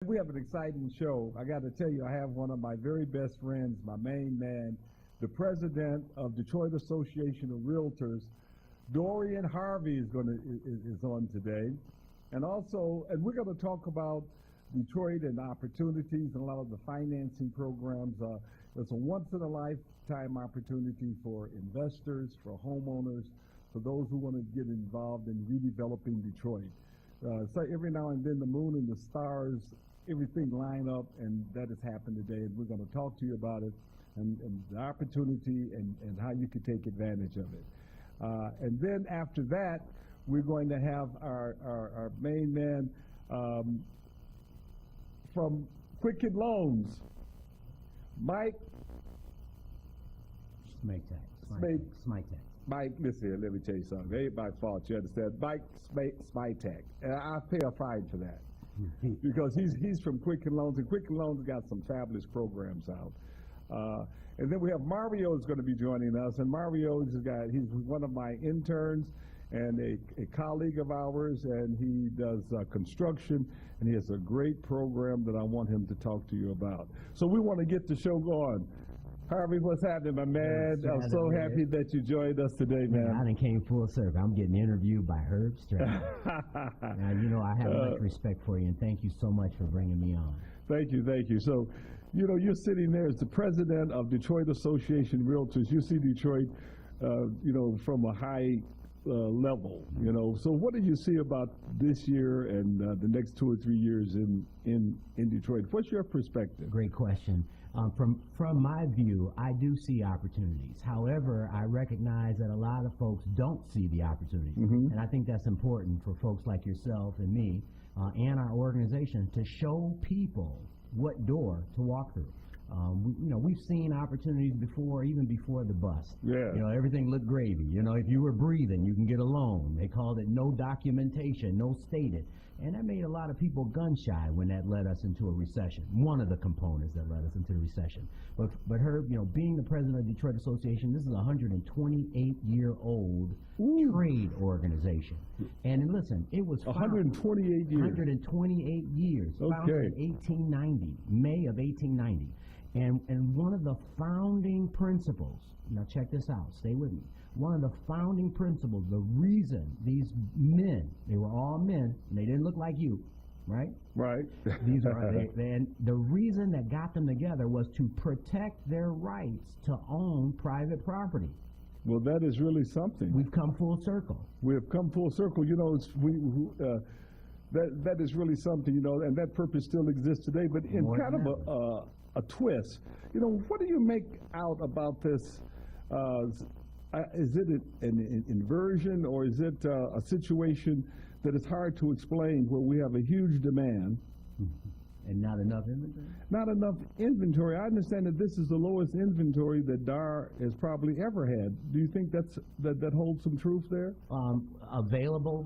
We have an exciting show. I got to tell you, I have one of my very best friends, my main man, the president of Detroit Association of Realtors, Dorian Harvey is on today, and we're going to talk about Detroit and opportunities and a lot of the financing programs. It's a once-in-a-lifetime opportunity for investors, for homeowners, for those who want to get involved in redeveloping Detroit. So every now and then the moon and the stars, everything line up, and that has happened today. And we're going to talk to you about it and the opportunity and how you can take advantage of it. And then after that, we're going to have our main man from Quicken Loans, Mike Smitek. Mike, listen here, let me tell you something. It ain't my fault, you understand? Mike Smitek, and I pay a fine for that. Because he's from Quicken Loans, and Quicken Loans got some fabulous programs out. And then we have Mario is going to be joining us, and Mario he's one of my interns and a colleague of ours, and he does construction, and he has a great program that I want him to talk to you about. So we want to get the show going. Harvey, what's happening, my man? I'm so happy that you joined us today, man. I done came full circle. I'm getting interviewed by Herb Stratton. Now, you know, I have much respect for you, and thank you so much for bringing me on. Thank you, thank you. So, you know, you're sitting there as the president of Detroit Association of Realtors. You see Detroit, you know, from a high level, you know. So what do you see about this year and the next 2 or 3 years in Detroit? What's your perspective? Great question. From my view, I do see opportunities. However, I recognize that a lot of folks don't see the opportunities. And I think that's important for folks like yourself and me and our organization to show people what door to walk through. We've seen opportunities before, even before the bust. Yeah. You know, everything looked gravy. You know, if you were breathing, you can get a loan. They called it no documentation, no stated. And that made a lot of people gun shy when that led us into a recession. One of the components that led us into the recession. But Herb, you know, being the president of the Detroit Association, this is a 128-year-old trade organization. And listen, it was 128 years. 128 years. Founded in 1890, May of 1890. And one of the founding principles, now check this out, stay with me. One of the founding principles, the reason these men, they were all men, and they didn't look like you, right? Right. These are, and the reason that got them together was to protect their rights to own private property. Well, that is really something. We've come full circle. We have come full circle. You know, that is really something, you know, and that purpose still exists today, but in kind of a twist. You know, what do you make out about this? Is it an inversion, or is it a situation that is hard to explain, where we have a huge demand and not enough inventory? Not enough inventory. I understand that this is the lowest inventory that DAR has probably ever had. Do you think that holds some truth there? Available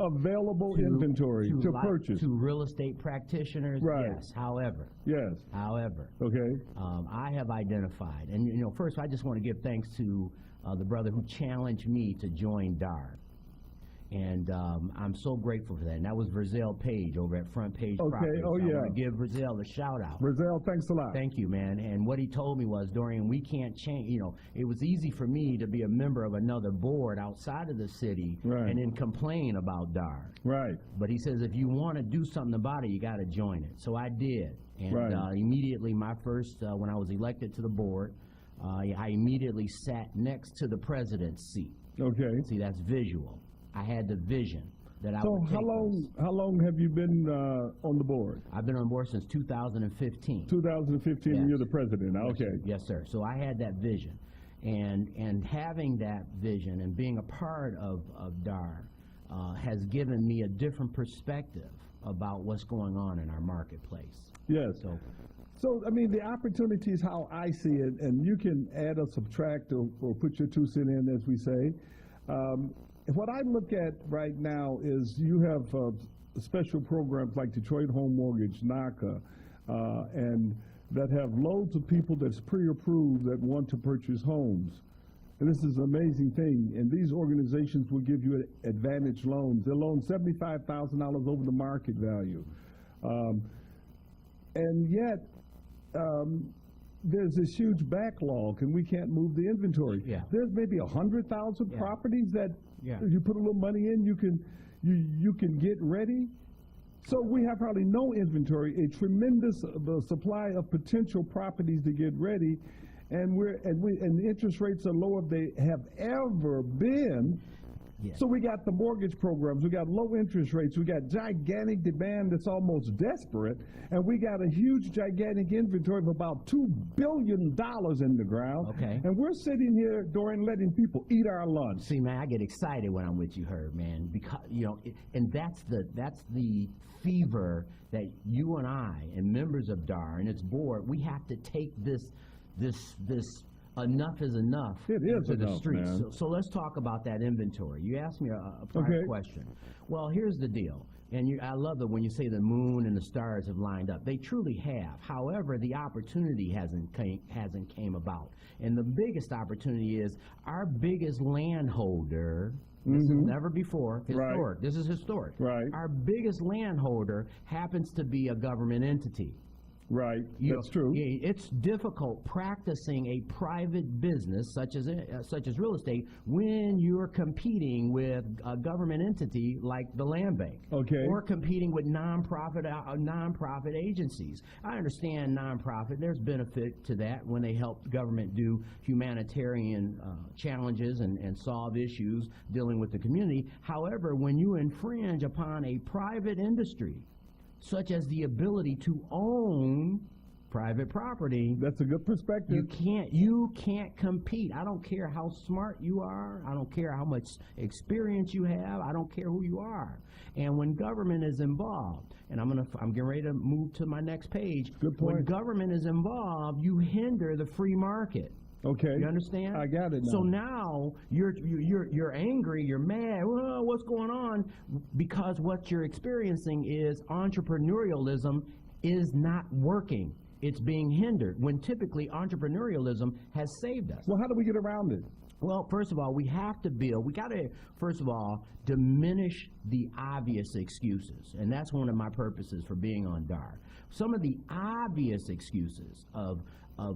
inventory to purchase to real estate practitioners. Right. Yes. However. Okay. I have identified, and you know, first I just want to give thanks to the brother who challenged me to join DAR. And I'm so grateful for that. And that was Verzell Page over at Front Page Properties. Oh, yeah. I want to give Verzell a shout out. Verzell, thanks a lot. Thank you, man. And what he told me was, Dorian, we can't change. You know, it was easy for me to be a member of another board outside of the city and then complain about DAR. Right. But he says, if you want to do something about it, you got to join it. So I did. And immediately, my first, when I was elected to the board, I immediately sat next to the president's seat. Okay. See, that's visual. I had the vision that I would take. So how long have you been on the board? I've been on board since 2015. 2015, yes. You're the president. Okay. Yes, sir. So I had that vision. And having that vision and being a part of DAR has given me a different perspective about what's going on in our marketplace. Yes. So, I mean, the opportunity is how I see it, and you can add or subtract or put your 2 cents in, as we say. What I look at right now is you have special programs like Detroit Home Mortgage, NACA, and that have loads of people that's pre-approved that want to purchase homes. And this is an amazing thing. And these organizations will give you advantage loans. They'll loan $75,000 over the market value. and yet there's this huge backlog, and we can't move the inventory. Yeah. There's maybe 100,000 Yeah. properties that Yeah. you put a little money in, you can get ready. So we have probably no inventory, a tremendous supply of potential properties to get ready, and the interest rates are lower than they have ever been. Yeah. So we got the mortgage programs, we got low interest rates, we got gigantic demand that's almost desperate, and we got a huge, gigantic inventory of about $2 billion in the ground. Okay. And we're sitting here, Dorian, letting people eat our lunch. See, man, I get excited when I'm with you, Herb, man, because and that's the fever that you and I and members of DAR and its board, we have to take this enough is enough It is into the enough, streets. man. So let's talk about that inventory. You asked me a prior Okay. question. Well, here's the deal. And I love it when you say the moon and the stars have lined up. They truly have. However, the opportunity hasn't came about. And the biggest opportunity is our biggest landholder. This is never before historic. Right. This is historic. Right. Our biggest landholder happens to be a government entity. Right, You that's know, true. It's difficult practicing a private business such as real estate when you're competing with a government entity like the Land Bank, Okay. or competing with nonprofit agencies. I understand nonprofit. There's benefit to that when they help government do humanitarian challenges and solve issues dealing with the community. However, when you infringe upon a private industry, such as the ability to own private property, That's a good perspective. you can't compete. I don't care how smart you are. I don't care how much experience you have. I don't care who you are. And when government is involved, and I'm getting ready to move to my next page. Good point. When government is involved, you hinder the free market. Okay. You understand? I got it now. So now you're angry, you're mad. Well, what's going on? Because what you're experiencing is entrepreneurialism is not working. It's being hindered when typically entrepreneurialism has saved us. Well, how do we get around it? Well, first of all, we got to, first of all, diminish the obvious excuses. And that's one of my purposes for being on DAR. Some of the obvious excuses of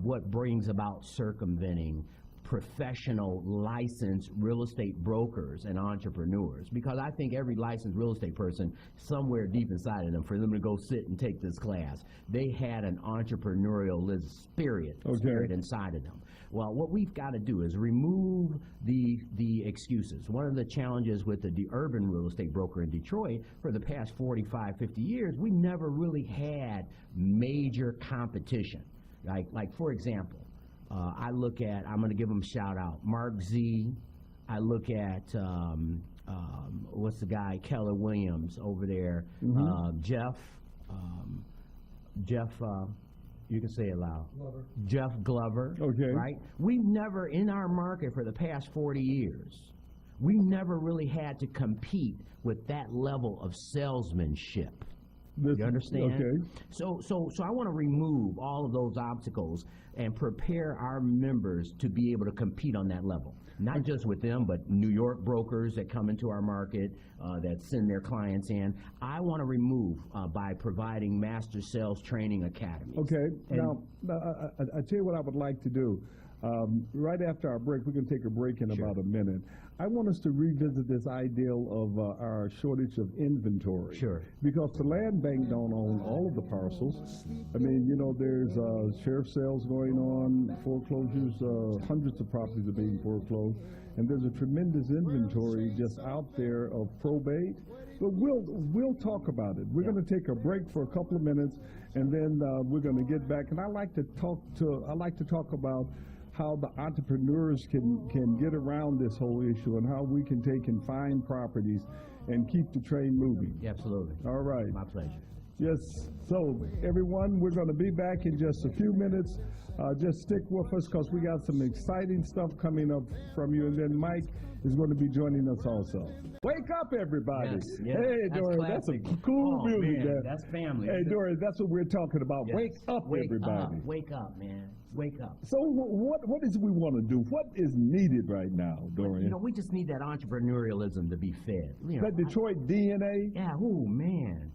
what brings about circumventing professional licensed real estate brokers and entrepreneurs, because I think every licensed real estate person somewhere deep inside of them, for them to go sit and take this class, they had an entrepreneurial spirit inside of them. Well, what we've got to do is remove the excuses. One of the challenges with the urban real estate broker in Detroit for the past 45, 50 years, we never really had major competition. Like for example, I look at, I'm going to give them a shout out, Mark Z. I look at, what's the guy, Keller Williams over there, Jeff, you can say it loud. Glover. Jeff Glover. Okay. Right? We've never, in our market for the past 40 years, we never really had to compete with that level of salesmanship. You understand? Okay. So I want to remove all of those obstacles and prepare our members to be able to compete on that level. Not just with them, but New York brokers that come into our market that send their clients in. I want to remove by providing master sales training academies. Okay. And- Now, I tell you what I would like to do. Right after our break, we're going to take a break in about a minute. I want us to revisit this ideal of our shortage of inventory. Sure. Because the land bank don't own all of the parcels. I mean, you know, there's sheriff sales going on, foreclosures, hundreds of properties are being foreclosed, and there's a tremendous inventory just out there of probate. But we'll talk about it. We're going to take a break for a couple of minutes, and then we're going to get back. And I like to talk about how the entrepreneurs can get around this whole issue and how we can take and find properties and keep the train moving. Absolutely. All right. My pleasure. Yes. So, everyone, we're going to be back in just a few minutes. Just stick with us because we got some exciting stuff coming up from you. And then Mike is going to be joining us also. Wake up, everybody. Yes, yes. Hey, That's Dorian, that's classic. some cool Oh, music, man, man. that's family. Hey, Dorian, that's what we're talking about. Yes. Wake up, everybody. Wake up, man. Wake up. So what is it we want to do? What is needed right now, Dorian? You know, we just need that entrepreneurialism to be fed. You know, that Detroit DNA? yeah, oh man.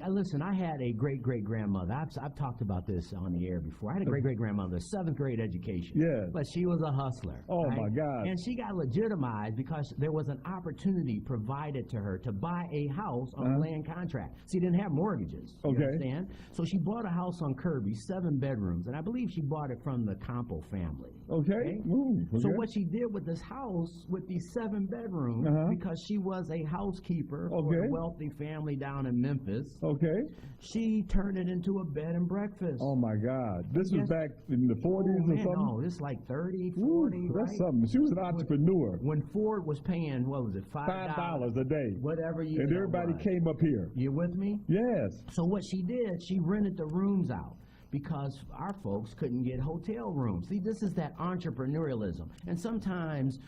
Listen, I had a great-great-grandmother. I've talked about this on the air before. I had a great-great-grandmother, 7th grade education. Yes. But she was a hustler. Oh, right? my God. And she got legitimized because there was an opportunity provided to her to buy a house on a land contract. She didn't have mortgages. You Okay. understand? So she bought a house on Kirby, 7 bedrooms, and I believe she bought it from the Campo family. Okay. Ooh, So okay. what she did with this house, with these 7 bedrooms, because she was a housekeeper for Okay. a wealthy family down in Memphis, Okay. she turned it into a bed and breakfast. Oh, my God. This was Yes. back in the 40s or Man, something? no, this is like 30, Ooh, 40, that's right? something. She was an entrepreneur. When Ford was paying, what was it, $5 a day. whatever year And that everybody was. came up here. You with me? Yes. So what she did, she rented the rooms out because our folks couldn't get hotel rooms. See, this is that entrepreneurialism. And sometimes,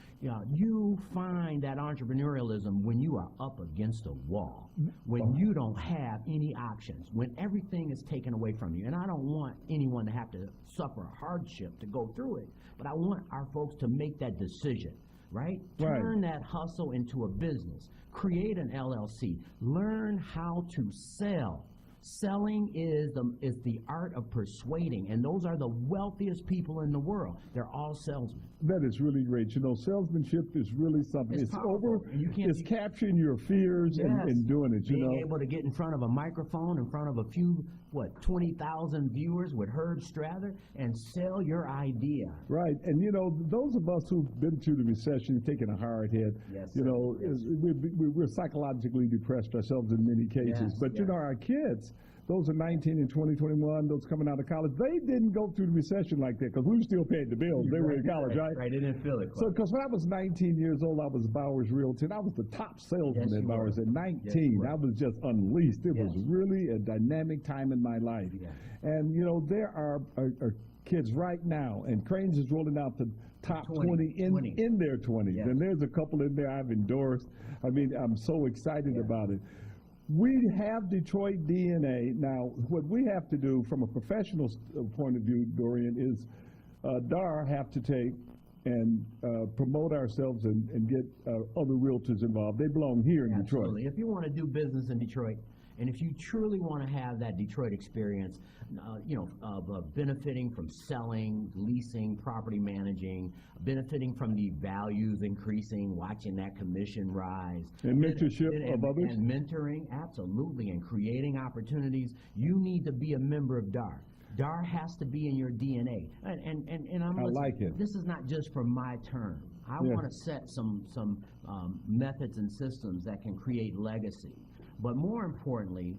you find that entrepreneurialism when you are up against a wall, when you don't have any options, when everything is taken away from you. And I don't want anyone to have to suffer hardship to go through it, but I want our folks to make that decision. Right? Right. Turn that hustle into a business. Create an LLC. Learn how to sell. Selling is the art of persuading, and those are the wealthiest people in the world. They're all salesmen. That is really great. Salesmanship is really something. It's powerful, and you can't It's be- capturing your fears and doing it, Being able to get in front of a microphone, in front of a few, 20,000 viewers with Herb Strather, and sell your idea. Right. And, those of us who've been through the recession, taking a hard hit, Yes, you sir. know, Yes. we're psychologically depressed ourselves in many cases. Yes, But, yes. our kids, those are 19 and 20, 21, those coming out of college, they didn't go through the recession like that because we were still paying the bills. They were in college, right? Right, they didn't feel it. So, because when I was 19 years old, I was Bowers Realty, and I was the top salesman Yes, at you Bowers were. at Yes, 19. you were. I was just unleashed. It was Yes. really a dynamic time in my life. Yeah. And, there are kids right now, and Cranes is rolling out the top 20 in their 20s. Yes. And there's a couple in there I've endorsed. I mean, I'm so excited about it. We have Detroit DNA. Now, what we have to do from a professional point of view, Dorian, is DAR have to take and promote ourselves and get other realtors involved. They belong here in Detroit. Absolutely. If you want to do business in Detroit, and if you truly want to have that Detroit experience, of benefiting from selling, leasing, property managing, benefiting from the values increasing, watching that commission rise. And mentorship of others? And mentoring, absolutely, and creating opportunities, you need to be a member of DAR. DAR has to be in your DNA. And I'm I like it. This is not just for my term. I Yes. want to set some methods and systems that can create legacy. But more importantly,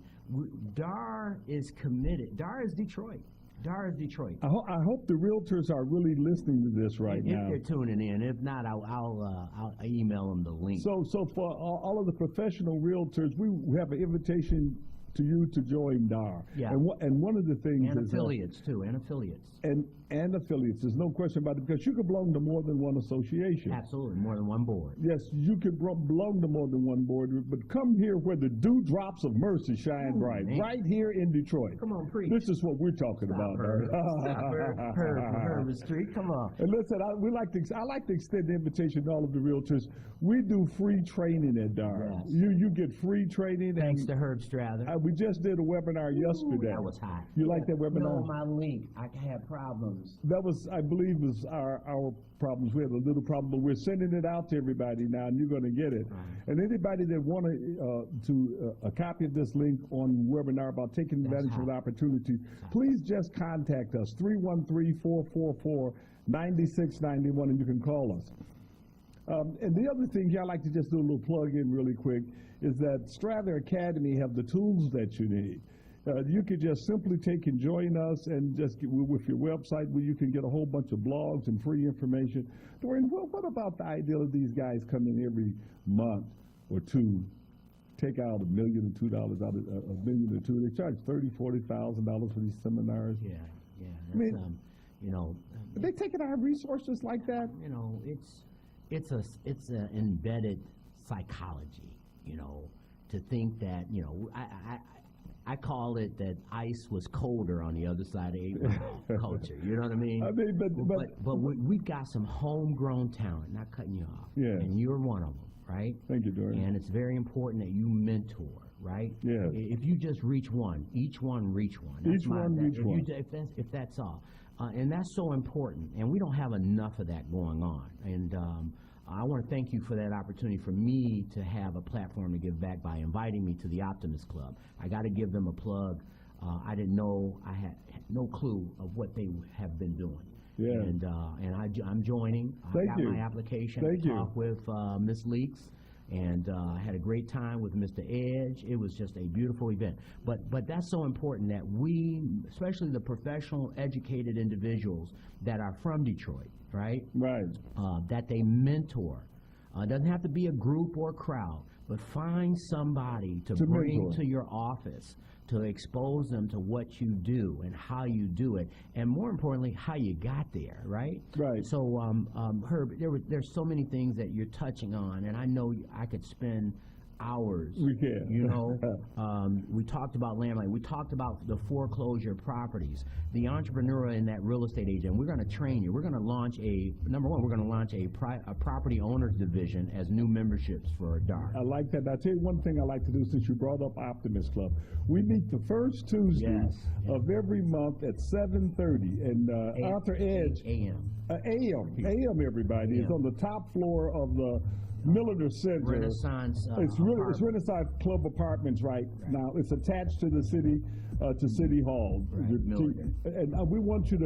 DAR is committed. DAR is Detroit. DAR is Detroit. I hope the realtors are really listening to this right If now. they're tuning in, if not, I'll email them the link. So for all of the professional realtors, we have an invitation to you to join DAR. Yeah. And one of the things And is affiliates too, and affiliates. and affiliates. There's no question about it because you can belong to more than one association. Absolutely, more than one board. Yes, you can belong to more than one board, but come here where the dewdrops of mercy shine bright, man. right here in Detroit. Come on, preach. This is what we're talking about. Herb. Stop, Herb Street. Come on. And listen, I like to extend the invitation to all of the realtors. We do free training at DAR. Yes. You get free training. Thanks and to Herb Strather. we just did a webinar yesterday. That was hot. You like that webinar? No, my link. I had problems. That was, I believe, was our problems. We had a little problem, but we're sending it out to everybody now, and you're going to get it. And anybody that want a copy of this link on webinar about taking advantage of the opportunity, please just contact us, 313-444-9691, and you can call us. And the other thing here, I'd like to just do a little plug in really quick, is that Strather Academy have the tools that you need. You could just simply take and join us and just get with your website where you can get a whole bunch of blogs and free information. Dorian, what about the idea of these guys coming every month or two, take out $1 million or $2 out of $1 million or $2 They charge $30,000-$40,000 for these seminars. Yeah. I mean, Are they taking our resources like that? It's an embedded psychology, to think that, I call it that ice was colder on the other side of 8 Mile culture. You know what I mean? But we've got some homegrown talent, not cutting you off. Yes. And you're one of them, right? Thank you, Dorian. And it's very important that you mentor. right? Yes. If you just reach one, each one reach one. Each one reach if one. If that's all. And that's so important, and we don't have enough of that going on. And I want to thank you for that opportunity for me to have a platform to give back by inviting me to the Optimist Club. I got to give them a plug. I didn't know, I had no clue of what they have been doing. Yeah. And I'm joining. I Thank got you. my application. Thank I you. talked with Ms. Leaks, and I had a great time with Mr. Edge. It was just a beautiful event. But that's so important that we, especially the professional, educated individuals that are from Detroit, right? Right. That they mentor. It doesn't have to be a group or a crowd, but find somebody to bring mentor. to your office to expose them to what you do and how you do it, and more importantly, how you got there, right? Right. So, Herb, there's so many things that you're touching on, and I know I could spend hours. We can. You know, we talked about land bank. We talked about the foreclosure properties, the entrepreneur and that real estate agent. We're going to train you. We're going to launch number one, we're going to launch a property owners division as new memberships for DART. I like that. I'll tell you one thing I like to do since you brought up Optimist Club. We meet the first Tuesday Yes. of every month at 7:30, and Arthur Edge, AM. AM, everybody, is AM. on the top floor of the Milliner Center. Renaissance. It's apartment. Renaissance Club Apartments right now. It's attached to the city, to City Hall. Right, Milligan. And we want you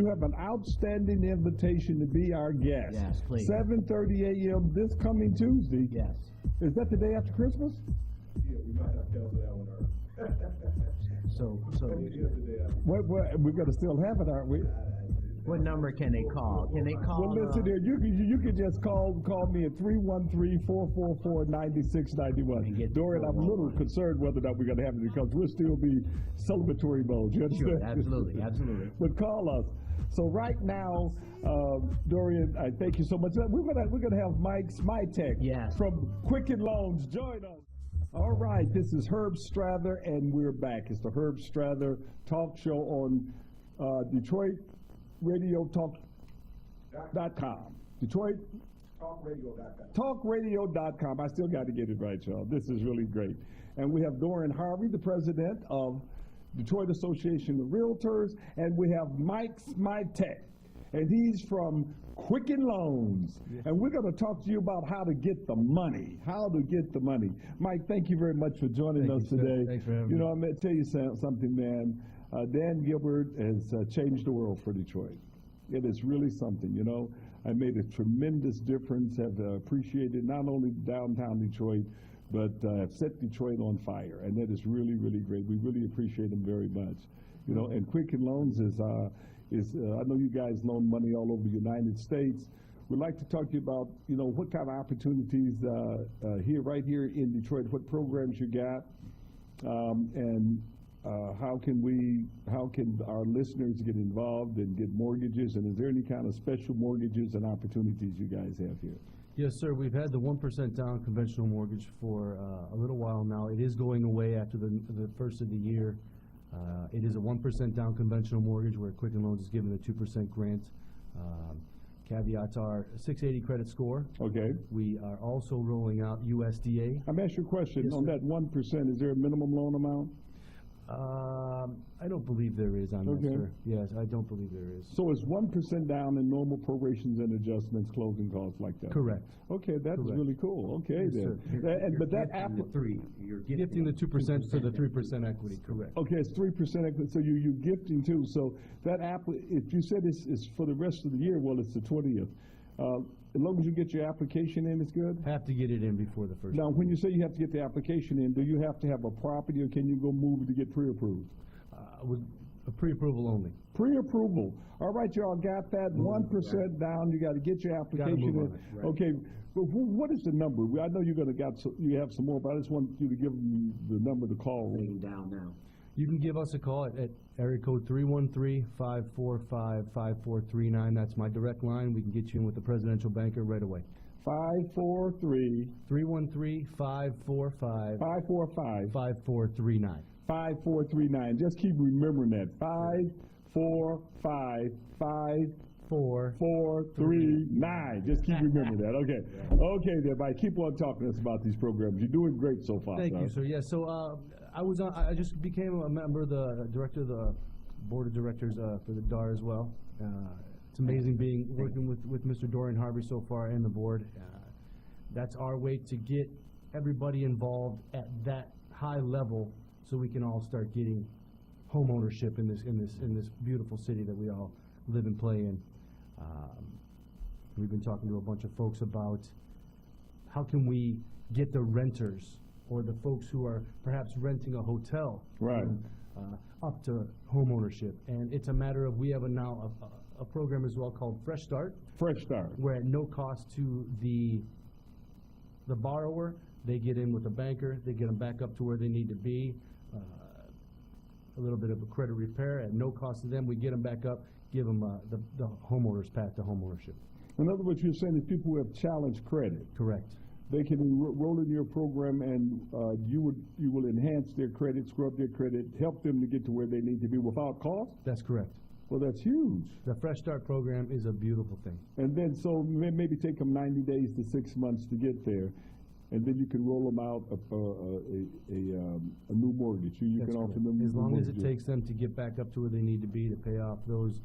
have an outstanding invitation to be our guest. Yes, please. 7:30 a.m. this coming Tuesday. Yes. Is that the day after Christmas? Yeah, we might have to cancel that one, So We've got to still have it, aren't we? what number can they call? Can they call? Well, listen here. You can just call me at 313-444-9691. And get Dorian, I'm a little 411. concerned whether or not we're going to have it because we'll still be celebratory mode. You understand? Sure, absolutely, absolutely. But call us. So right now, Dorian, I thank you so much. We're gonna have Mike Smitek Yes. from Quicken Loans join us. All right, this is Herb Strather, and we're back. It's the Herb Strather Talk Show on Detroit Radio Talk.com. Detroit TalkRadio.com. TalkRadio.com. I still got to get it right, y'all. This is really great. And we have Dorian Harvey, the president of Detroit Association of Realtors, and we have Mike Smitek, and he's from Quicken Loans. And we're going to talk to you about how to get the money. Mike, thank you very much for joining us today. Thanks for having me. You know, I'm going to tell you something, man. Dan Gilbert has changed the world for Detroit. It is really something, you know. I made a tremendous difference, have appreciated not only downtown Detroit, but have set Detroit on fire, and that is really, really great. We really appreciate him very much. You know, and Quicken Loans is I know you guys loan money all over the United States. We'd like to talk to you about, you know, what kind of opportunities right here in Detroit, what programs you got, and how can our listeners get involved and get mortgages, and is there any kind of special mortgages and opportunities you guys have here? Yes, sir. We've had the 1% down conventional mortgage for a little while now. It is going away after the first of the year. It is a 1% down conventional mortgage where Quicken Loans is given a 2% grant. Caveats are 680 credit score. Okay. We are also rolling out USDA. I'm asking you a question. Yes, On sir. that 1%, is there a minimum loan amount? I don't believe there is on Okay. that, sir. Yes, I don't believe there is. So it's 1% down in normal prorations and adjustments, closing costs like that? Correct. Okay, that's Correct. really cool. Okay, Yes, then. sir. But that app, You're Gifting the 2% to the 3% equity, correct. okay, it's 3% equity, so you're gifting too. So that app, if you said it's for the rest of the year, well, it's the 20th. As long as you get your application in, it's good? Have to get it in before the first. Now, when you say you have to get the application in, do you have to have a property, or can you go move it to get pre-approved? With a pre-approval only. Pre-approval. All right, y'all got that 1% down. You got to get your application move in. on it, right. Okay, but what is the number? I know you're going to you have some more, but I just want you to give them the number to call. laying down now. You can give us a call at area code 313-545-5439. That's my direct line. We can get you in with the presidential banker right away. 543 313-545-5439. 545 5439. Just keep remembering that. 545 439. Just keep remembering that. Okay. Okay, there, Mike. Keep on talking to us about these programs. You're doing great so far. Thank you, sir. Yeah, so I just became a member of the director of the board of directors for the DAR as well. It's amazing working with Mr. Dorian Harvey so far and the board. That's our way to get everybody involved at that high level, so we can all start getting home ownership in this beautiful city that we all live and play in. We've been talking to a bunch of folks about how can we get the renters or the folks who are perhaps renting a hotel Right. up to home ownership. And it's a matter of, we have now a program as well called Fresh Start, Fresh start. where at no cost to the borrower, they get in with a banker, they get them back up to where they need to be, a little bit of a credit repair at no cost to them. We get them back up, give them the homeowner's path to homeownership. In other words, you're saying that people who have challenged credit, Correct. they can enroll in your program, and you will enhance their credit, scrub their credit, help them to get to where they need to be without cost? That's correct. Well, that's huge. The Fresh Start program is a beautiful thing. And then, so maybe take them 90 days to 6 months to get there, and then you can roll them out a new mortgage. You That's can offer correct. them As new long as it mortgages. takes them to get back up to where they need to be to pay off those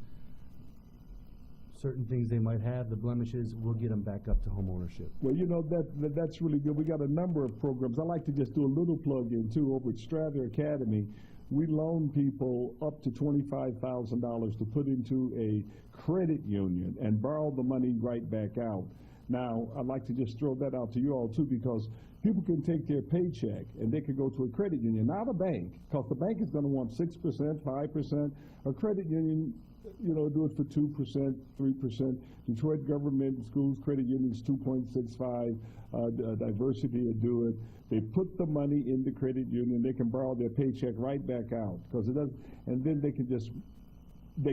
certain things they might have, the blemishes, we'll get them back up to home ownership. Well, you know, that's really good. We got a number of programs. I like to just do a little plug in too. Over at Strather Academy, we loan people up to $25,000 to put into a credit union and borrow the money right back out. Now, I'd like to just throw that out to you all too, because people can take their paycheck and they can go to a credit union, not a bank, because the bank is going to want 6%, 5%. A credit union, you know, do it for 2%, 3%. Detroit Government Schools Credit Union is 2.65. Diversity will do it. They put the money in the credit union. They can borrow their paycheck right back out, because it doesn't, and then they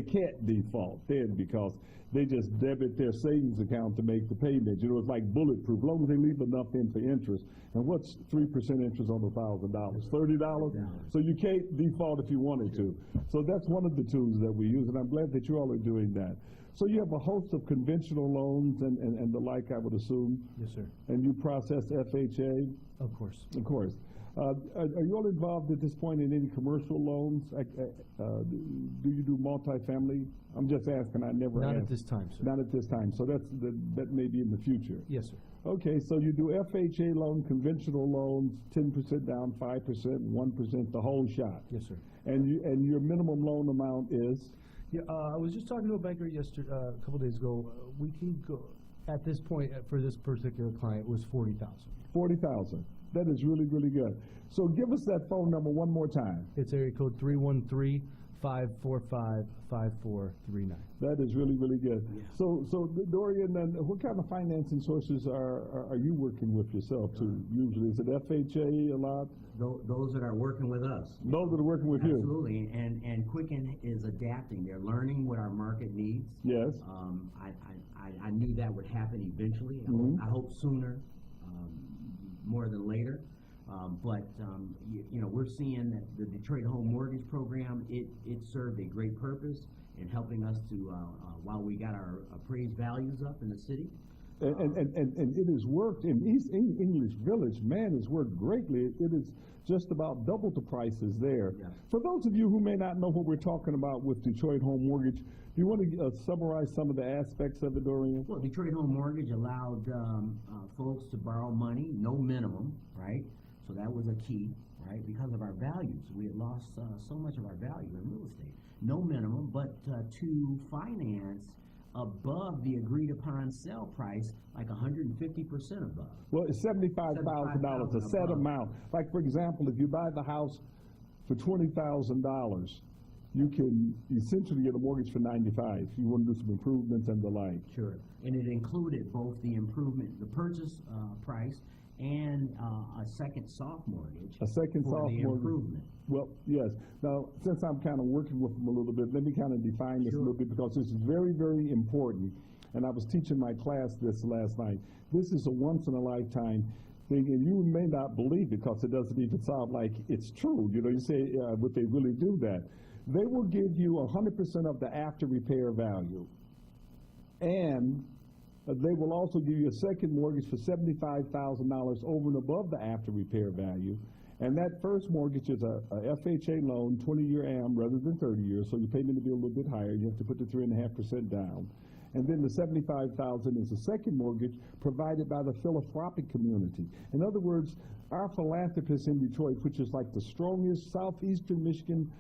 can't default then, because they just debit their savings account to make the payment. You know, it's like bulletproof, as long as they leave enough in for interest. And what's 3% interest on $1,000? $30? So you can't default if you wanted to. So that's one of the tools that we use, and I'm glad that you all are doing that. So you have a host of conventional loans and the like, I would assume, Yes, sir. and you process FHA, Of course. of course. Are you all involved at this point in any commercial loans? Do you do multifamily? I'm just asking, I never Not asked. at this time, sir. Not at this time, so that may be in the future. Yes, sir. Okay, so you do FHA loan, conventional loans, 10% down, 5%, 1%, the whole shot. Yes, sir. And your minimum loan amount is? Yeah, I was just talking to a banker yesterday, a couple days ago. We can go, at this point, for this particular client, was $40,000. $40,000. That is really, really good. So give us that phone number one more time. It's area code 313-545-5439. That is really, really good. So Dorian, then what kind of financing sources are you working with yourself too? Usually, is it FHA a lot? Those that are working with us. Those that are working with you? Absolutely, and Quicken is adapting. They're learning what our market needs. Yes. I knew that would happen eventually. I hope sooner, more than later. You know, we're seeing that the Detroit Home Mortgage Program, it served a great purpose in helping us to, while we got our appraised values up in the city. And it has worked in East English Village. Man, it's worked greatly. It is just about double the prices there. Yeah. For those of you who may not know what we're talking about with Detroit Home Mortgage, do you want to summarize some of the aspects of it, Dorian? Well, Detroit Home Mortgage allowed folks to borrow money, no minimum, right? So that was a key, right? Because of our values. We had lost so much of our value in real estate. No minimum, but to finance above the agreed upon sale price, like 150% above. Well, it's $75,000, a set above. amount. Like, for example, if you buy the house for $20,000, you can essentially get a mortgage for $95,000 if you want to do some improvements and the like. Sure. And it included both the improvement, the purchase price, and a second soft mortgage. A second for soft the mortgage. improvement. Well, yes. Now, since I'm kind of working with them a little bit, let me kind of define this a little bit, because this is very, very important. And I was teaching my class this last night. This is a once-in-a-lifetime thing, and you may not believe it because it doesn't even sound like it's true. You know, you say, would they really do that? They will give you 100% of the after-repair value. And they will also give you a second mortgage for $75,000 over and above the after repair value. And that first mortgage is a FHA loan, 20-year AM rather than 30 years, so your payment will be a little bit higher. You have to put the 3.5% down. And then the $75,000 is a second mortgage provided by the philanthropic community. In other words, our philanthropists in Detroit, which is like the strongest southeastern Michigan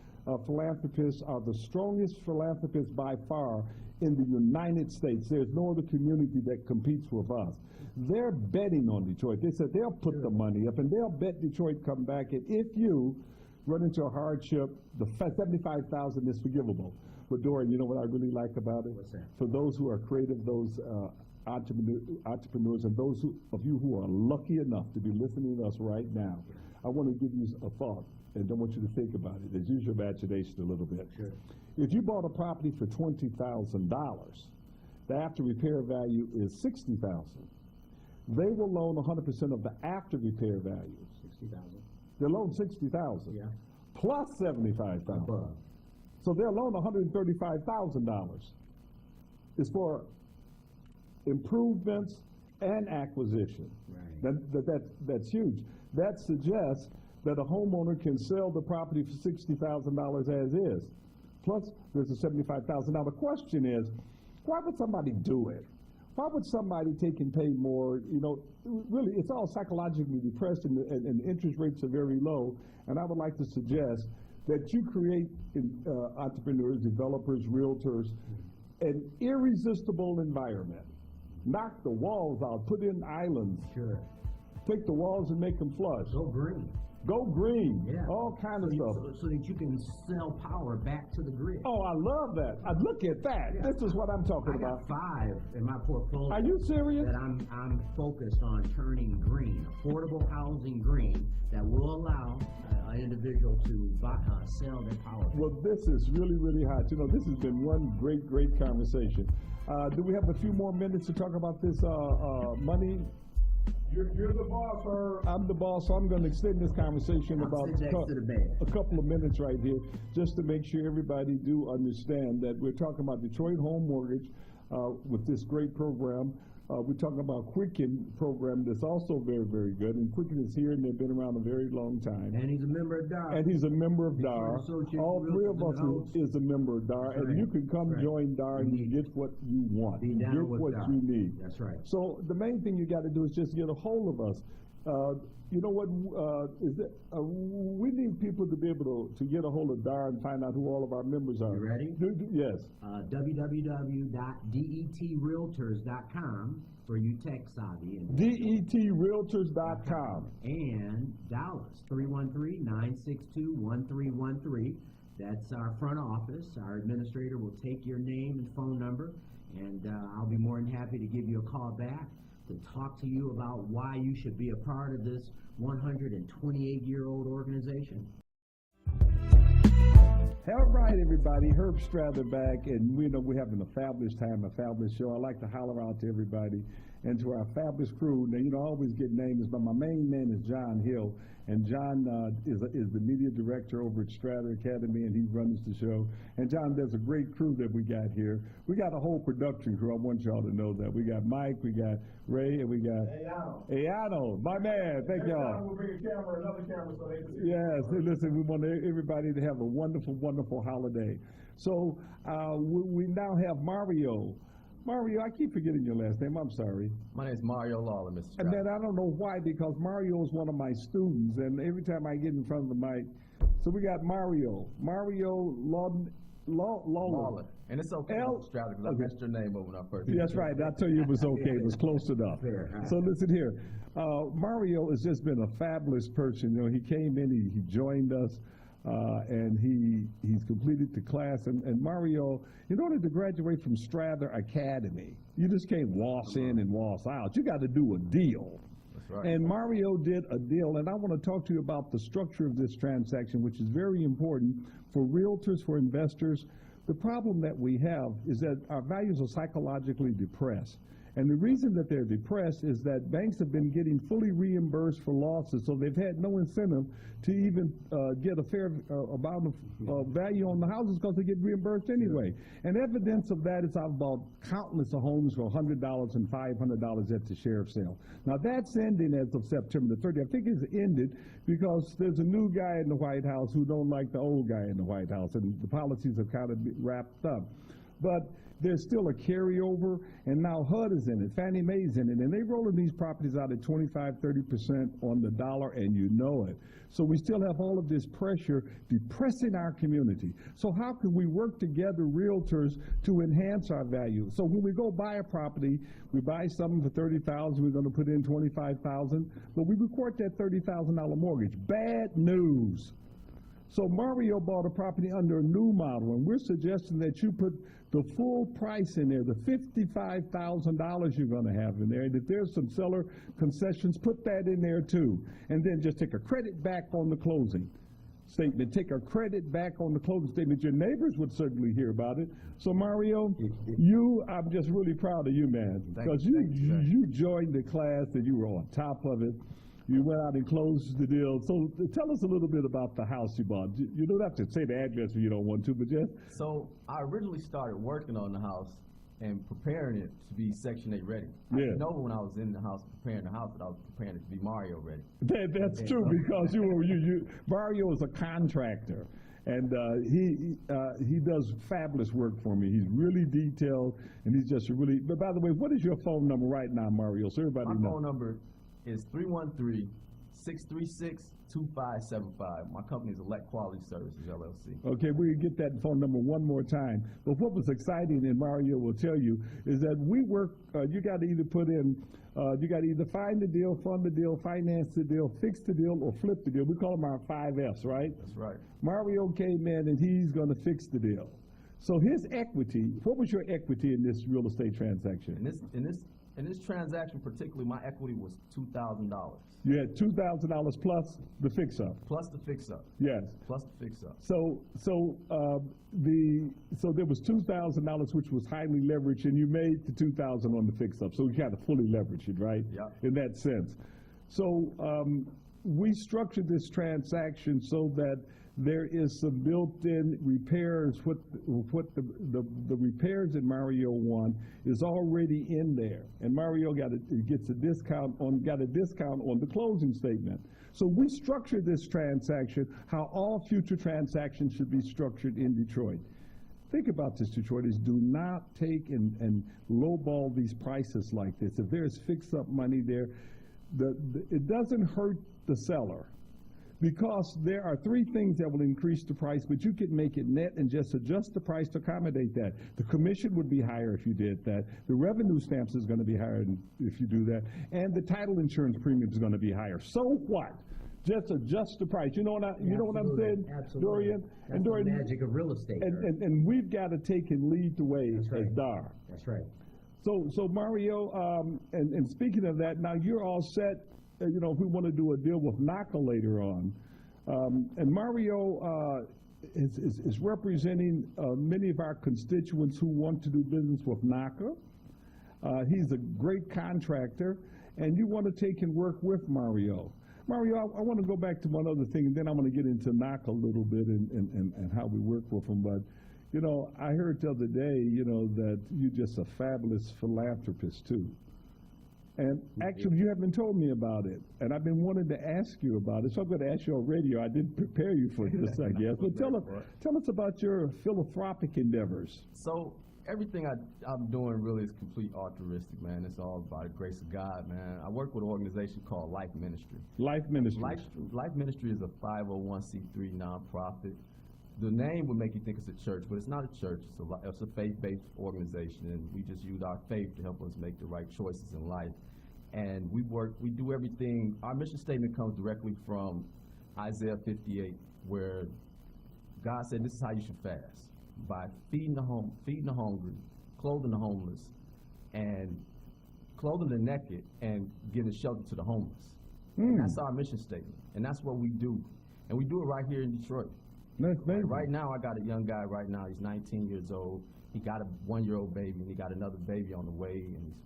philanthropists, are the strongest philanthropists by far in the United States. There's no other community that competes with us. They're betting on Detroit. They said they'll put the money up and they'll bet Detroit come back. And if you run into a hardship, the $75,000 is forgivable. But Dorian, you know what I really like about it? What's that? For those who are creative, those entrepreneurs, and those of you who are lucky enough to be listening to us right now, I want to give you a thought, and I want you to think about it. Use your imagination a little bit. Sure. If you bought a property for $20,000, the after repair value is $60,000. They will loan 100% of the after repair value. 60,000. They'll loan $60,000. Yeah. Plus $75,000. Above. So they'll loan $135,000. It's for improvements and acquisition. Right. That's huge. That suggests that a homeowner can sell the property for $60,000 as is. Plus, there's a $75,000. Now, the question is, why would somebody do it? Why would somebody take and pay more? You know, really, it's all psychologically depressed, and the interest rates are very low. And I would like to suggest that you create entrepreneurs, developers, realtors, an irresistible environment. Knock the walls out, put in islands. Sure. Take the walls and make them flush. Go green. Go green. Yeah. All kind of stuff. So that you can sell power back to the grid. Oh, I love that. Look at that. Yeah. This is what I'm talking I about. got 5 in my portfolio. Are you serious? That I'm focused on turning green, affordable housing green, that will allow an individual to sell their power. Well, this is really, really hot. You know, this has been one great, great conversation. Do we have a few more minutes to talk about this money? You're the boss, sir. I'm the boss, so I'm going to extend this conversation I'll about sit next to the bed. a couple of minutes right here, just to make sure everybody do understand that we're talking about Detroit Home Mortgage with this great program. We're talking about Quicken program that's also very, very good. And Quicken is here, and they've been around a very long time. And he's a member of DAR. And he's a member of Detroit DAR. Association All of three of Realtors us and Hosts. is a member of DAR, That's and right. you can come That's right. join DAR and you get what you want. Be You down get with what DAR. you need. That's right. So the main thing you got to do is just get a hold of us. You know what? We need people to be able to get a hold of DAR and find out who all of our members are. You ready? Yes. www.detrealtors.com for you tech savvy. And DETrealtors.com. And Dallas, 313-962-1313. That's our front office. Our administrator will take your name and phone number, and I'll be more than happy to give you a call back to talk to you about why you should be a part of this 128-year-old organization. All right, everybody. Herb Strather back, and we know we're having a fabulous time, a fabulous show. I like to holler out to everybody and to our fabulous crew. Now, you know, I always get names, but my main man is John Hill, and John is the media director over at Strather Academy, and he runs the show. And John, there's a great crew that we got here. We got a whole production crew. I want y'all to know that. We got Mike, we got Ray, and we got Ayano, my man. Thank Next y'all. time we'll bring another camera so they can see. Yes, hey, listen, we want everybody to have a wonderful, wonderful holiday. So we now have Mario. Mario, I keep forgetting your last name. I'm sorry. My name is Mario Lawler, Mr. And Stratton. then I don't know why, because Mario is one of my students, and every time I get in front of the mic, so we got Mario Lawler. Lawler. And it's okay, L- Mr. Stratton, because I messed your name over when I first. That's right. I tell you it was okay. It was close enough. Fair. So listen here. Mario has just been a fabulous person. You know, he came in, he joined us, and he's completed the class. And Mario, in order to graduate from Strather Academy, you just can't waltz in and waltz out. You got to do a deal. That's right. And Mario did a deal, and I want to talk to you about the structure of this transaction, which is very important for realtors, for investors. The problem that we have is that our values are psychologically depressed. And the reason that they're depressed is that banks have been getting fully reimbursed for losses, so they've had no incentive to even get a fair amount of value on the houses because they get reimbursed anyway. And evidence of that is I've bought countless of homes for $100 and $500 at the sheriff's sale. Now that's ending as of September the 30th. I think it's ended because there's a new guy in the White House who don't like the old guy in the White House, and the policies have kind of wrapped up. But there's still a carryover, and now HUD is in it, Fannie Mae's in it, and they're rolling these properties out at 25, 30% on the dollar, and you know it. So we still have all of this pressure depressing our community. So how can we work together, realtors, to enhance our value? So when we go buy a property, we buy something for $30,000, we're gonna put in $25,000, but we record that $30,000 mortgage. Bad news. So Mario bought a property under a new model, and we're suggesting that you put the full price in there, the $55,000 you're gonna have in there, and if there's some seller concessions, put that in there too. And then just take a credit back on the closing statement, take a credit back on the closing statement. Your neighbors would certainly hear about it. So Mario, I'm just really proud of you, man, because you joined the class and you were on top of it. You went out and closed the deal. So tell us a little bit about the house you bought. You don't have to say the address if you don't want to, but just. So I originally started working on the house and preparing it to be Section 8 ready. I Yeah. didn't know when I was in the house preparing the house that I was preparing it to be Mario ready. That's true, because Mario is a contractor, and he does fabulous work for me. He's really detailed, and he's just really. But by the way, what is your phone number right now, Mario? So everybody knows. My phone number is 313-636-2575. My company is Elect Quality Services, LLC. Okay, we can get that phone number one more time. But what was exciting, and Mario will tell you, is that we work, you got to either put in, you got to either find the deal, fund the deal, finance the deal, fix the deal, or flip the deal. We call them our 5 Fs, right? That's right. Mario came in and he's going to fix the deal. So his equity, what was your equity in this real estate transaction? In this transaction particularly, my equity was $2,000. You had $2,000 plus the fix-up. Plus the fix-up. Yes. Plus the fix-up. So there was $2,000 which was highly leveraged, and you made the $2,000 on the fix-up. So you kind of fully leveraged it, right? Yeah. In that sense. So we structured this transaction so that there is some built-in repairs. What the repairs that Mario won is already in there, and Mario got a discount on the closing statement. So we structured this transaction how all future transactions should be structured in Detroit. Think about this, Detroiters. Do not take and lowball these prices like this. If there's fix-up money there, it doesn't hurt the seller, because there are 3 things that will increase the price, but you can make it net and just adjust the price to accommodate that. The commission would be higher if you did that. The revenue stamps is going to be higher if you do that. And the title insurance premium is going to be higher. So what? Just adjust the price. You know what I'm saying, Absolutely. Dorian? That's the magic of real estate. And we've got to take and lead the way as DAR. That's right. So Mario, and speaking of that, now you're all set. You know, if we want to do a deal with NACA later on, and Mario is representing many of our constituents who want to do business with NACA. He's a great contractor, and you want to take and work with Mario. Mario, I want to go back to one other thing, and then I'm going to get into NACA a little bit and how we work with them. But, you know, I heard the other day, you know, that you're just a fabulous philanthropist, too. And actually, you haven't told me about it, and I've been wanting to ask you about it, so I'm going to ask you on radio. I didn't prepare you for this, I guess. But tell us about your philanthropic endeavors. So everything I'm doing really is complete altruistic, man. It's all by the grace of God, man. I work with an organization called Life Ministry. Life Ministry. Life Ministry is a 501c3 nonprofit. The name would make you think it's a church, but it's not a church. It's a faith-based organization, and we just use our faith to help us make the right choices in life. And we do everything. Our mission statement comes directly from Isaiah 58, where God said, this is how you should fast: by feeding the hungry, clothing the homeless, and clothing the naked, and giving shelter to the homeless. And that's our mission statement, and that's what we do. And we do it right here in Detroit. That's amazing. Right now, I got a young guy right now. He's 19 years old. He got a 1-year-old baby, and he got another baby on the way, and he's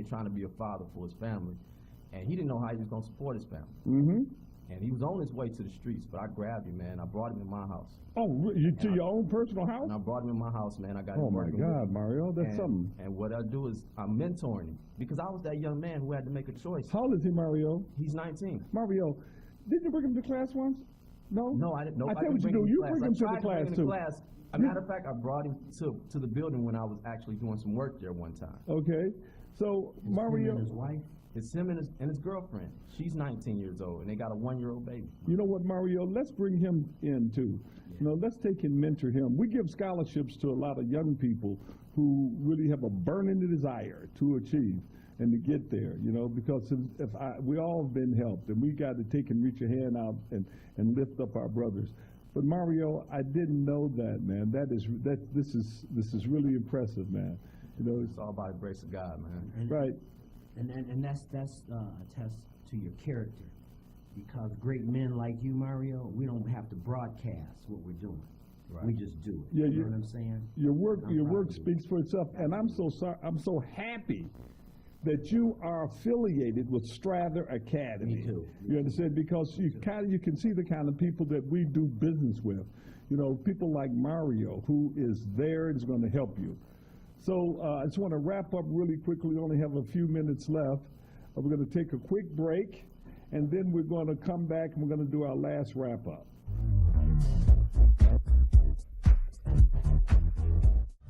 trying to be a father for his family, and he didn't know how he was gonna support his family. Mm-hmm. And he was on his way to the streets, but I grabbed him, man. I brought him in my house. Oh, to your own personal house? And I brought him in my house, man. I got Oh him my working with God, me. Mario, that's and, something. And what I do is I'm mentoring him because I was that young man who had to make a choice. How old is he, Mario? He's 19. Mario, didn't you bring him to class once? No? No, I didn't. No, I tell didn't what you bring do. him You class. bring I him to the tried to bring class him too. Class. As a matter of fact, I brought him to the building when I was actually doing some work there one time. Okay, so Him Mario, and his wife. It's him and his girlfriend. She's 19 years old, and they got a 1-year-old baby. you know what, Mario? Let's bring him in too. You know, let's take and mentor him. We give scholarships to a lot of young people who really have a burning desire to achieve and to get there. You know, because we all have been helped, and we got to take and reach a hand out and lift up our brothers. But Mario, I didn't know that, man. This is really impressive, man. You know, It's all by the grace of God, man. And, right. And that's a test to your character, because great men like you, Mario, we don't have to broadcast what we're doing. Right. We just do it. Yeah, you know what I'm saying? Your work, I'm your proud work of you. speaks for itself, and I'm so sorry. I'm so happy that you are affiliated with Strather Academy. Me too. You understand? Because you can see the kind of people that we do business with. You know, people like Mario, who is there and is going to help you. So I just want to wrap up really quickly. We only have a few minutes left. We're going to take a quick break, and then we're going to come back and we're going to do our last wrap up.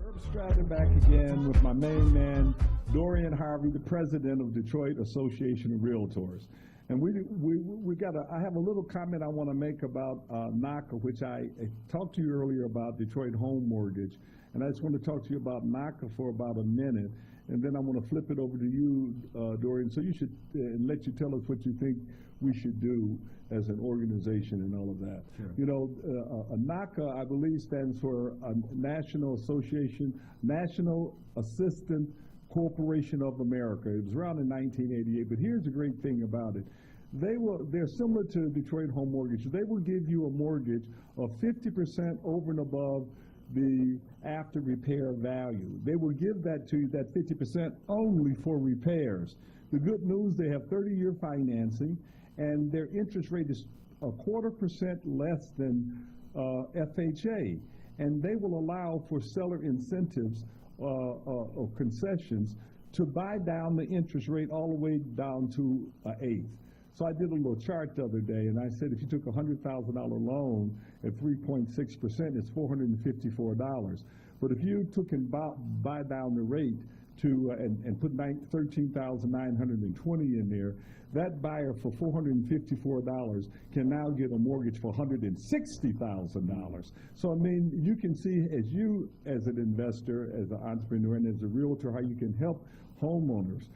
Herb Strather back again with my main man, Dorian Harvey, the president of Detroit Association of Realtors. And I have a little comment I want to make about NACA, which I talked to you earlier about Detroit Home Mortgage. And I just want to talk to you about NACA for about a minute. And then I want to flip it over to you, Dorian, so you should let you tell us what you think we should do as an organization and all of that. Sure. You know, NACA, I believe, stands for National Assistant Corporation of America. It was around in 1988, but here's the great thing about it. They're similar to Detroit Home Mortgage. They will give you a mortgage of 50% over and above the after repair value. They will give that to you, that 50% only for repairs. The good news, they have 30-year financing, and their interest rate is 0.25% less than FHA. And they will allow for seller incentives or concessions to buy down the interest rate all the way down to 1/8. So I did a little chart the other day, and I said if you took a $100,000 loan at 3.6%, it's $454. But if you took and buy down the rate to and put $13,920 in there, that buyer for $454 can now get a mortgage for $160,000. So I mean, you can see as an investor, as an entrepreneur, and as a realtor, how you can help homeowners.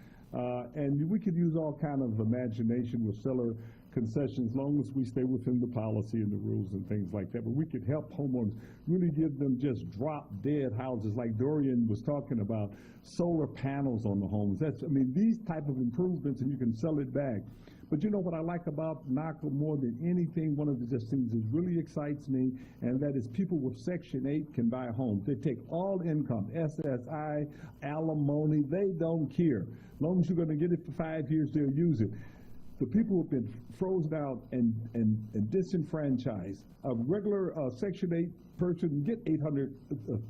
And we could use all kind of imagination with seller concessions, as long as we stay within the policy and the rules and things like that. But we could help homeowners, really give them just drop-dead houses like Dorian was talking about, solar panels on the homes. These type of improvements, and you can sell it back. But you know what I like about NACA more than anything, one of the just things that really excites me, and that is people with Section 8 can buy homes. They take all income, SSI, alimony, they don't care. As long as you're going to get it for 5 years, they'll use it. The people who've been frozen out and disenfranchised, a regular Section 8 person get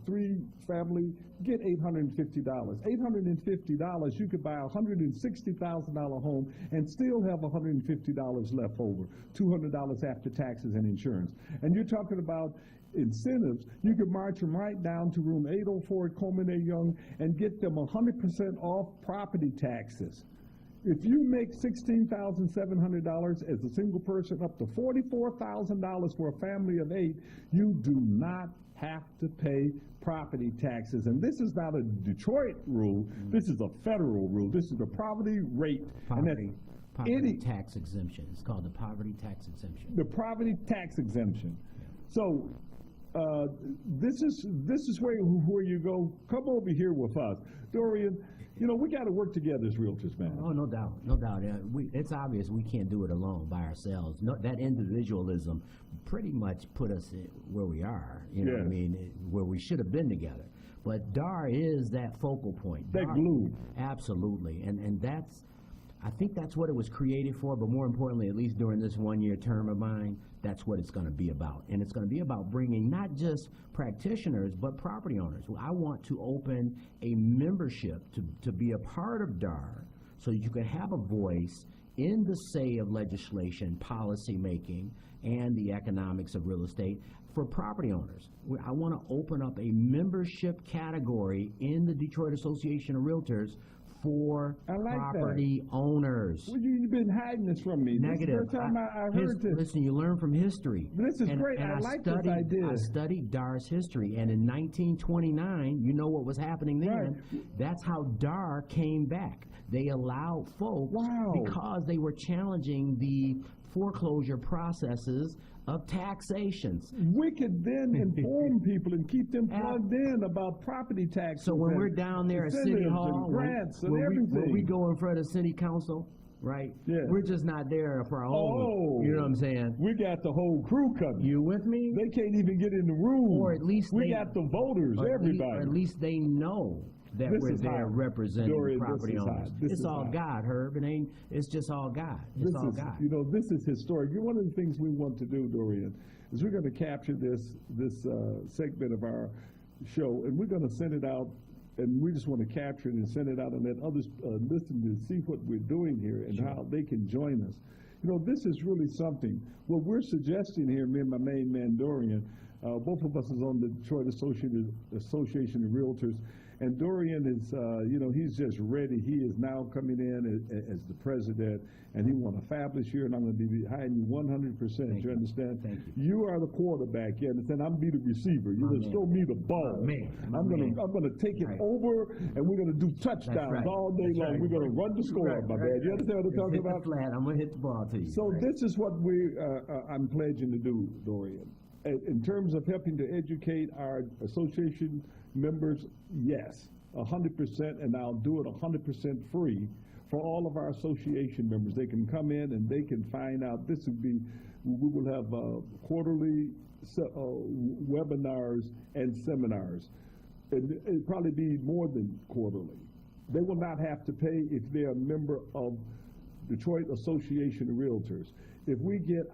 three-family, get $850. $850, you could buy a $160,000 home and still have $150 left over, $200 after taxes and insurance. And you're talking about incentives. You could march them right down to room 804 at Coleman A. Young and get them 100% off property taxes. If you make $16,700 as a single person, up to $44,000 for a family of 8, you do not have to pay property taxes. And this is not a Detroit rule. This is a federal rule. This is the poverty rate. Poverty tax exemption. It's called the poverty tax exemption. The poverty tax exemption. So this is where you go. Come over here with us, Dorian. You know, we got to work together as realtors, man. Oh, no doubt, no doubt. It's obvious we can't do it alone by ourselves. No, that individualism pretty much put us where we are. You know what I mean? Where we should have been together. But DAR is that focal point. That DAR- glue. Absolutely, and that's, I think that's what it was created for, but more importantly, at least during this one-year term of mine, that's what it's gonna be about. And it's gonna be about bringing not just practitioners, but property owners. I want to open a membership to be a part of DAR, so you can have a voice in the say of legislation, policy making, and the economics of real estate for property owners. I want to open up a membership category in the Detroit Association of Realtors for I like that. property owners. Well, you've been hiding this from me. Negative. This is the first time I heard this. Listen, you learn from history. This is great. I like this idea. I studied DAR's history, and in 1929, you know what was happening then. Right. That's how DAR came back. They allowed folks, Wow. because they were challenging the foreclosure processes of taxations. We could then inform people and keep them plugged in about property taxes. So when and we're down there at City incentives Hall, and grants and when everything. we go in front of City Council, right? Yeah. We're just not there for our own. Oh. You know what I'm saying? We got the whole crew coming. You with me? They can't even get in the room. Or at least we they- got the voters, Or everybody. at least they know that This we're is there hot. representing Dorian, this property is hot. owners. This It's is all hot. God, Herb. It's just all God. It's This all is, God. you know, this is historic. One of the things we want to do, Dorian, is we're going to capture this segment of our show, and we're going to send it out, and we just want to capture it and send it out and let others listen to see what we're doing here and how they can join us. You know, this is really something. What we're suggesting here, me and my main man, Dorian, both of us is on the Detroit Association of Realtors, and Dorian is, you know, he's just ready. He is now coming in as the president, and he won a fabulous year, and I'm going to be behind you 100%. Thank You you. understand? Thank you. You are the quarterback, you understand? I'm be the receiver. You My just man. throw me the ball. My man. My I'm man. gonna take it Right. over, and we're gonna do touchdowns right. all day That's long. right. We're gonna run the score, Right, my right, man. You right. understand what I'm Just talking hit the about? flat. I'm gonna hit the ball to you. So right? this is what I'm pledging to do, Dorian. In terms of helping to educate our association members, yes, 100%, and I'll do it 100% free for all of our association members. They can come in and they can find out. We will have quarterly webinars and seminars. It'll probably be more than quarterly. They will not have to pay if they're a member of Detroit Association of Realtors. If we get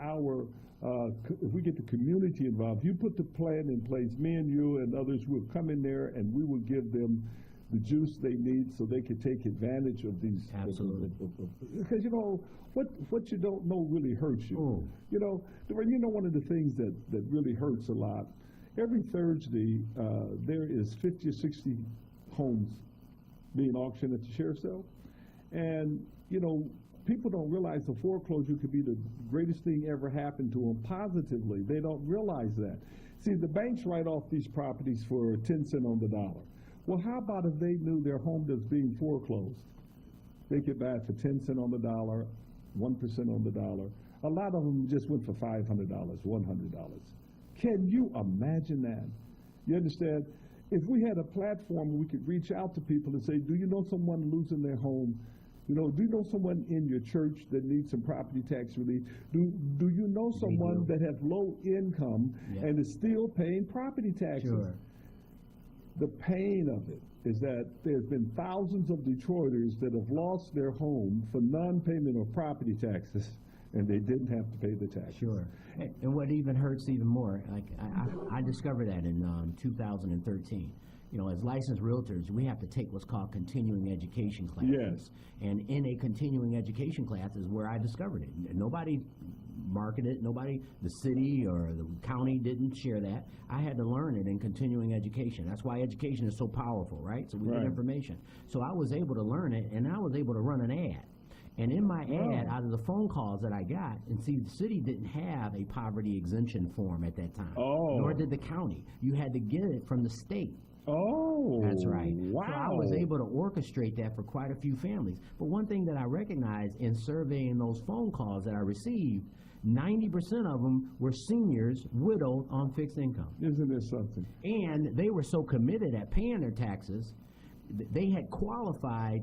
the community involved, you put the plan in place, me and you and others will come in there and we will give them the juice they need so they can take advantage of these. Absolutely. Because, you know, what you don't know really hurts you. Oh. You know, one of the things that really hurts a lot, every Thursday, there is 50 or 60 homes being auctioned at the sheriff's sale. And, you know, people don't realize the foreclosure could be the greatest thing ever happened to them positively. They don't realize that. See, the banks write off these properties for 10 cents on the dollar. Well, how about if they knew their home that's being foreclosed? They could buy it for 10 cents on the dollar, 1% on the dollar. A lot of them just went for $500, $100. Can you imagine that? You understand? If we had a platform, we could reach out to people and say, do you know someone losing their home? You know, do you know someone in your church that needs some property tax relief? Do you know someone that has low income Yeah. and is still paying property taxes? Sure. The pain of it is that there's been thousands of Detroiters that have lost their home for non-payment of property taxes, and they didn't have to pay the taxes. Sure. And what even hurts even more, like I discovered that in 2013. You know, as licensed realtors, we have to take what's called continuing education classes. Yes. And in a continuing education class is where I discovered it. Nobody marketed it. The city or the county didn't share that. I had to learn it in continuing education. That's why education is so powerful, right? So we Right. get information. So I was able to learn it, and I was able to run an ad. And in my ad, out of the phone calls that I got, and see, the city didn't have a poverty exemption form at that time. Oh. Nor did the county. You had to get it from the state. Oh, That's right. Wow. So I was able to orchestrate that for quite a few families. But one thing that I recognized in surveying those phone calls that I received, 90% of them were seniors, widowed, on fixed income. Isn't there something? And they were so committed at paying their taxes, they had qualified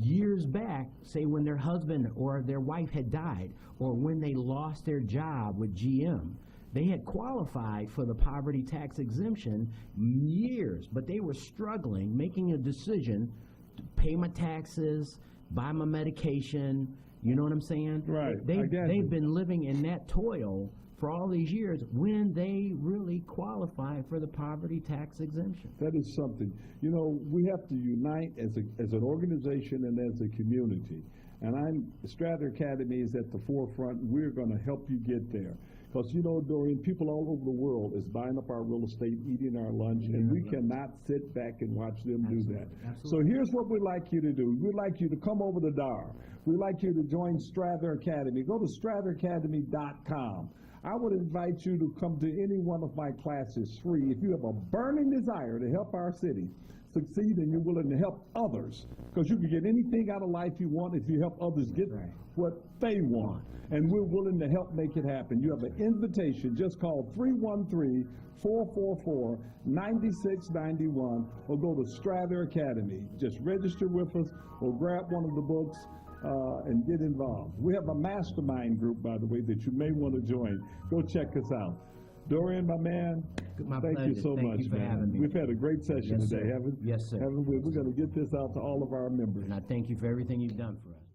years back, say when their husband or their wife had died, or when they lost their job with GM. They had qualified for the poverty tax exemption years, but they were struggling, making a decision to pay my taxes, buy my medication, you know what I'm saying? Right, I They've got you. been living in that toil for all these years when they really qualify for the poverty tax exemption. That is something. You know, we have to unite as an organization and as a community. And Strathern Academy is at the forefront. We're going to help you get there. Because, you know, Dorian, people all over the world is buying up our real estate, eating our lunch, and we cannot sit back and watch them do that. So here's what we'd like you to do. We'd like you to come over to DAR. We'd like you to join Strathern Academy. Go to StrathernAcademy.com. I would invite you to come to any one of my classes free if you have a burning desire to help our city succeed and you're willing to help others. Because you can get anything out of life you want if you help others get what they want. And we're willing to help make it happen. You have an invitation. Just call 313-444-9691 or go to Strathern Academy. Just register with us or grab one of the books and get involved. We have a mastermind group, by the way, that you may want to join. Go check us out. Dorian, my man, My thank you pleasure. so Thank much, you for man. having me. We've had a great session Yes, today, sir. haven't we? Yes, sir. Haven't we? We're going to get this out to all of our members. And I thank you for everything you've done for us.